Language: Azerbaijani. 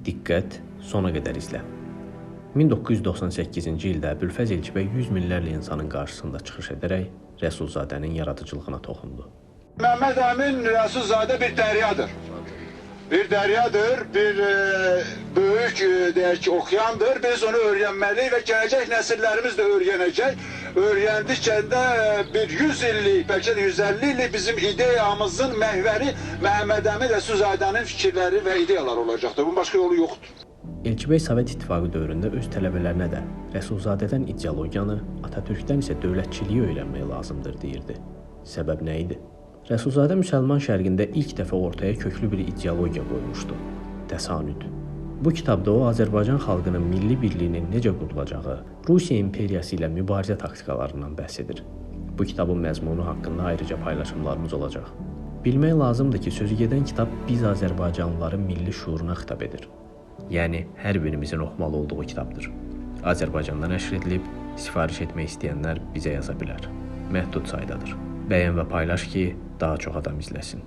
Diqqət, sona qədər izlə. 1998-ci ildə Əbülfəz Elçibəy 100 minlərlə insanın qarşısında çıxış edərək Rəsulzadənin yaradıcılığına toxundu. Məhəmməd Əmin Rəsulzadə bir dəryadır. Bir böyük deyək ki, oxuyandır. Biz onu öyrənməliyik və gələcək nəsillərimiz də öyrənəcək. Öyrəndikcə də bir 100 illik, bəlkə də 150 illik bizim ideyamızın məhvəri Məhəmməd Əmin Rəsulzadənin fikirləri və ideyaları olacaqdır. Bunun başqa yolu yoxdur. Elçibəy Sovet İttifaqı dövründə öz tələbələrinə də Rəsulzadədən ideologiyanı, Atatürkdən isə dövlətçiliyi öyrənmək lazımdır deyirdi. Səbəb nə idi? Rəsulzadə müsəlman şərqində ilk dəfə ortaya köklü bir ideologiya qoymuşdu. Təsanüd. Bu kitabda o, Azərbaycan xalqının milli birliyinin necə qurulacağı, Rusiya imperiyası ilə mübarizə taktikalarından bəhs edir. Bu kitabın məzmunu haqqında ayrıca paylaşımlarımız olacaq. Bilmək lazımdır ki, sözü gedən kitab biz Azərbaycanlıların milli şuuruna xitab edir. Yəni, hər birimizin oxumalı olduğu kitabdır. Azərbaycanda nəşr edilib, sifariş etmək istəyənlər bizə yaza bilər. Məhdud saydadır. Bəyən və paylaş ki, daha çox adam izləsin.